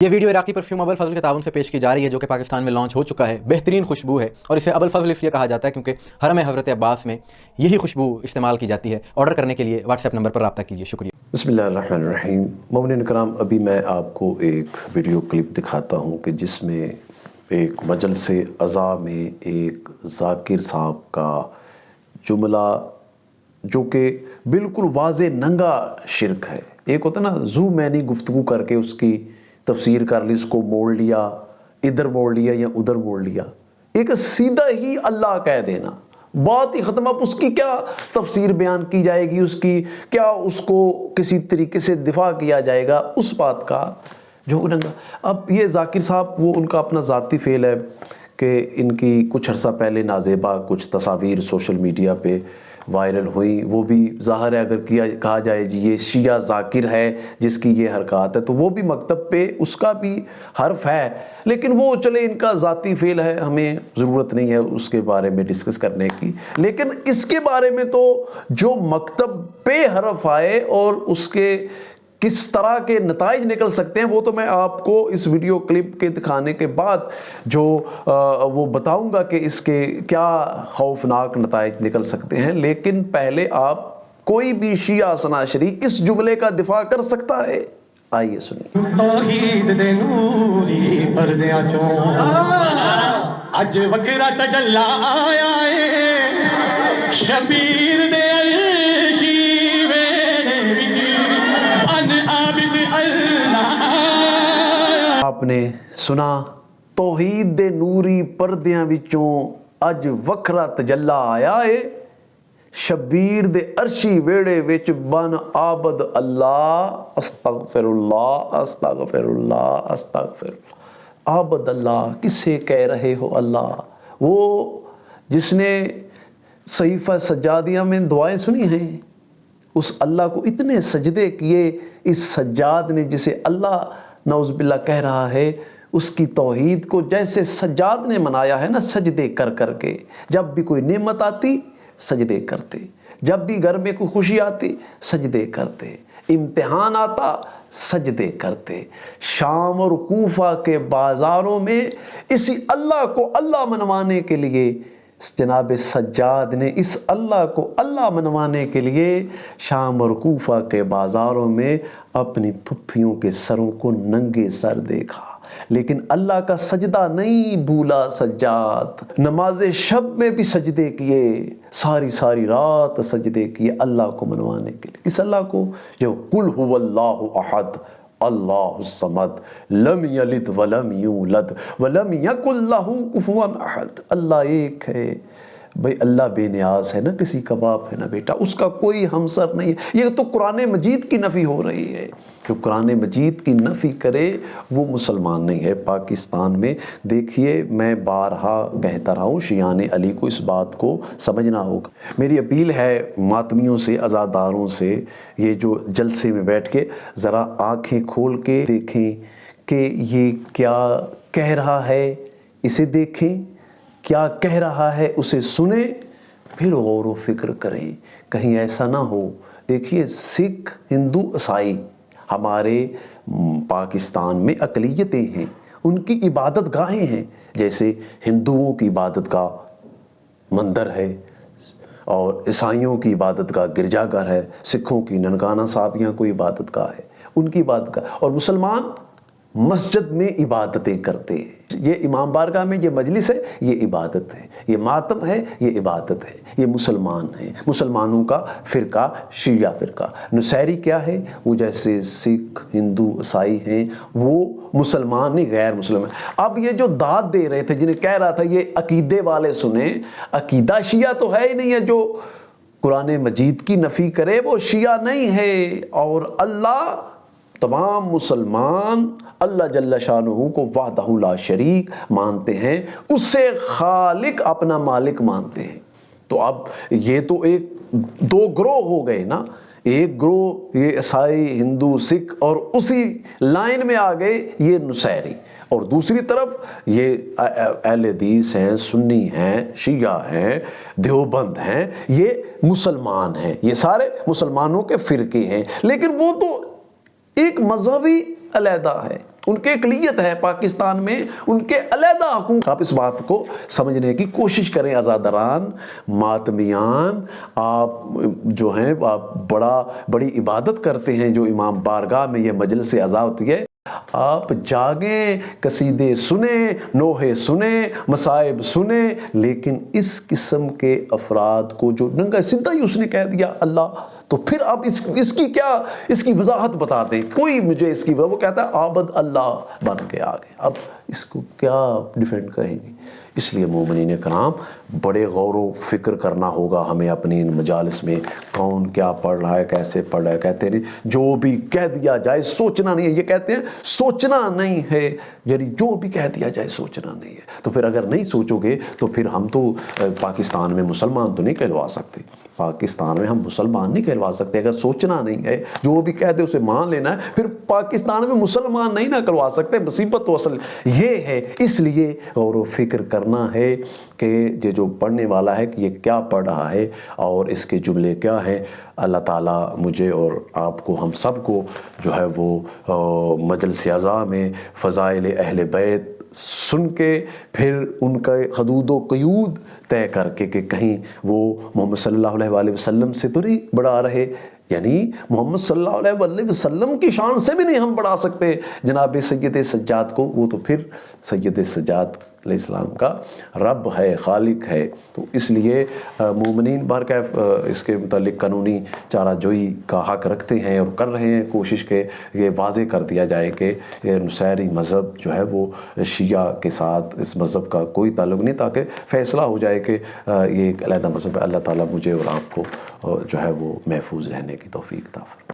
یہ ویڈیو عراقی پرفیوم ابو الفضل کے تعاون سے پیش کی جا رہی ہے، جو کہ پاکستان میں لانچ ہو چکا ہے۔ بہترین خوشبو ہے اور اسے ابو الفضل اس لیے کہا جاتا ہے کیونکہ حرم حضرت عباس میں یہی خوشبو استعمال کی جاتی ہے۔ آرڈر کرنے کے لیے واٹس ایپ نمبر پر رابطہ کیجیے۔ شکریہ۔ بسم اللہ الرحمن الرحیم۔ مومنین کرام، ابھی میں آپ کو ایک ویڈیو کلپ دکھاتا ہوں کہ جس میں ایک مجلس عزا میں ایک ذاکر صاحب کا جملہ جو کہ بالکل واضح ننگا شرک ہے۔ ایک ہوتا نا زو میں نے گفتگو کر کے اس کی تفسیر کر لی، اس کو موڑ لیا، ادھر موڑ لیا یا ادھر موڑ لیا، ایک سیدھا ہی اللہ کہہ دینا، بات ہی ختم۔ اب اس کی کیا تفسیر بیان کی جائے گی، اس کی کیا اس کو کسی طریقے سے دفاع کیا جائے گا اس بات کا جو ننگا۔ اب یہ ذاکر صاحب وہ ان کا اپنا ذاتی فعل ہے کہ ان کی کچھ عرصہ پہلے نازیبا کچھ تصاویر سوشل میڈیا پہ وائرل ہوئی، وہ بھی ظاہر ہے اگر کہا جائے جی یہ شیعہ ذاکر ہے جس کی یہ حرکات ہے تو وہ بھی مکتب پہ اس کا بھی حرف ہے، لیکن وہ چلے ان کا ذاتی فعل ہے، ہمیں ضرورت نہیں ہے اس کے بارے میں ڈسکس کرنے کی۔ لیکن اس کے بارے میں تو جو مکتب پہ حرف آئے اور اس کے کس طرح کے نتائج نکل سکتے ہیں وہ تو میں آپ کو اس ویڈیو کلپ کے دکھانے کے بعد جو وہ بتاؤں گا کہ اس کے کیا خوفناک نتائج نکل سکتے ہیں۔ لیکن پہلے آپ کوئی بھی شیعہ سناشری اس جملے کا دفاع کر سکتا ہے؟ آئیے سنیں۔ توحید دے نوری پردیاں چوں اج وکرا تجلا آیا ہے، شبیر دے عرشی آپ نے سنا، توحید دے نوری پردیاں وچوں اج وکھرا تجلا آیا ہے، شبیر دے عرشی ویڑے وچ بن عابد اللہ، استغفر اللہ استغفر اللہ استغفر اللہ۔ عابد اللہ کسے کہہ رہے ہو؟ اللہ وہ جس نے صحیفہ سجادیہ میں دعائیں سنی ہیں، اس اللہ کو اتنے سجدے کیے، اس سجاد نے جسے اللہ نعوذ باللہ کہہ رہا ہے، اس کی توحید کو جیسے سجاد نے منایا ہے نا، سجدے کر کر کے۔ جب بھی کوئی نعمت آتی سجدے کرتے، جب بھی گھر میں کوئی خوشی آتی سجدے کرتے، امتحان آتا سجدے کرتے۔ شام اور کوفہ کے بازاروں میں اسی اللہ کو اللہ منوانے کے لیے جناب سجاد نے اس اللہ کو اللہ منوانے کے لیے شام اور کوفہ کے بازاروں میں اپنی پھپھیوں کے سروں کو ننگے سر دیکھا، لیکن اللہ کا سجدہ نہیں بھولا سجاد۔ نماز شب میں بھی سجدے کیے، ساری ساری رات سجدے کیے اللہ کو منوانے کے لیے۔ اس اللہ کو جو قل هو اللہ احد اللہ الصمد لم یلد ولم یولد ولم یکن لہ کفوا احد۔ اللہ ایک ہے بھئی، اللہ بے نیاز ہے نا، کسی کا باپ ہے نا بیٹا، اس کا کوئی ہمسر نہیں ہے۔ یہ تو قرآن مجید کی نفی ہو رہی ہے۔ جو قرآن مجید کی نفی کرے وہ مسلمان نہیں ہے۔ پاکستان میں دیکھیے، میں بارہا کہتا رہا ہوں، شیعان علی کو اس بات کو سمجھنا ہوگا۔ میری اپیل ہے ماتمیوں سے، عزاداروں سے، یہ جو جلسے میں بیٹھ کے ذرا آنکھیں کھول کے دیکھیں کہ یہ کیا کہہ رہا ہے، اسے دیکھیں کیا کہہ رہا ہے، اسے سنیں، پھر غور و فکر کریں، کہیں ایسا نہ ہو۔ دیکھیے، سکھ، ہندو، عیسائی ہمارے پاکستان میں اقلیتیں ہیں، ان کی عبادت گاہیں ہیں۔ جیسے ہندوؤں کی عبادت گاہ مندر ہے، اور عیسائیوں کی عبادت گاہ گرجا گھر ہے، سکھوں کی ننکانہ صاحبیاں کوئی عبادت گاہ ہے، ان کی عبادت گاہ، اور مسلمان مسجد میں عبادتیں کرتے ہیں۔ یہ امام بارگاہ میں یہ مجلس ہے، یہ عبادت ہے، یہ ماتم ہے، یہ عبادت ہے، یہ مسلمان ہیں۔ مسلمانوں کا فرقہ شیعہ فرقہ۔ نصیری کیا ہے؟ وہ جیسے سکھ، ہندو، عیسائی ہیں، وہ مسلمان نہیں، غیر مسلمان۔ اب یہ جو داد دے رہے تھے، جنہیں کہہ رہا تھا یہ عقیدے والے سنیں، عقیدہ شیعہ تو ہے ہی نہیں ہے۔ جو قرآن مجید کی نفی کرے وہ شیعہ نہیں ہے۔ اور اللہ، تمام مسلمان اللہ جل شانہ کو وحدہ لا شریک مانتے ہیں، اس سے خالق اپنا مالک مانتے ہیں۔ تو اب یہ تو ایک دو گروہ ہو گئے نا، ایک گروہ یہ عیسائی، ہندو، سکھ، اور اسی لائن میں آ گئے یہ نصیری، اور دوسری طرف یہ اہل حدیث ہیں، سنی ہیں، شیعہ ہیں، دیوبند ہیں، یہ مسلمان ہیں، یہ سارے مسلمانوں کے فرقے ہیں۔ لیکن وہ تو ایک مذہبی علیحدہ ہے، ان کے اقلیت ہے پاکستان میں، ان کے علیحدہ حقوق. آپ اس بات کو سمجھنے کی کوشش کریں عزاداران، ماتمیان، آپ جو ہیں آپ بڑی عبادت کرتے ہیں جو امام بارگاہ میں یہ مجلس عزا ہوتی ہے. آپ جاگیں، قصیدے سنیں، نوحے سنیں، مصائب سنیں، لیکن اس قسم کے افراد کو جو ننگا سیدھا ہی اس نے کہہ دیا اللہ، تو پھر آپ اس کی وضاحت بتا دیں. کوئی مجھے اس کی وہ کہتا ہے عابد اللہ بن کے آگے، اب اس کو کیا ڈیفینڈ کریں گے؟ اس لیے مومنین کرام بڑے غور و فکر کرنا ہوگا ہمیں اپنی مجالس میں، کون کیا پڑھ رہا ہے، کیسے پڑھ رہا ہے. کہتے ہیں جو بھی کہہ دیا جائے سوچنا نہیں ہے، یہ کہتے ہیں سوچنا نہیں ہے، یعنی جو بھی کہہ دیا جائے سوچنا نہیں ہے. تو پھر اگر نہیں سوچو گے تو پھر ہم تو پاکستان میں مسلمان تو نہیں کہلوا سکتے، پاکستان میں ہم مسلمان نہیں کہلوا سکتے. اگر سوچنا نہیں ہے، جو بھی کہہ دے اسے مان لینا ہے، پھر پاکستان میں مسلمان نہیں نہ کروا سکتے. مصیبت تو اصل یہ ہے. اس لیے غور و فکر کرنا ہے کہ یہ جو پڑھنے والا ہے کہ یہ کیا پڑھ رہا ہے اور اس کے جملے کیا ہیں. اللہ تعالیٰ مجھے اور آپ کو، ہم سب کو جو ہے وہ مجلس عزا میں فضائل اہل بیت سن کے پھر ان کا حدود و قیود طے کر کے کہ کہیں وہ محمد صلی اللہ علیہ وآلہ وسلم سے تو نہیں بڑھا رہے، یعنی محمد صلی اللہ علیہ وآلہ وسلم کی شان سے بھی نہیں ہم بڑھا سکتے جناب سید سجاد کو. وہ تو پھر سید سجاد علیہ السلام کا رب ہے، خالق ہے. تو اس لیے مومنین بہرکیف اس کے متعلق قانونی چارہ جوئی کا حق رکھتے ہیں اور کر رہے ہیں کوشش کہ یہ واضح کر دیا جائے کہ یہ نصیری مذہب جو ہے وہ شیعہ کے ساتھ اس مذہب کا کوئی تعلق نہیں، تاکہ فیصلہ ہو جائے کہ یہ ایک علیحدہ مذہب ہے. اللہ تعالیٰ مجھے اور آپ کو جو ہے وہ محفوظ رہنے کی توفیق عطا فرمائے.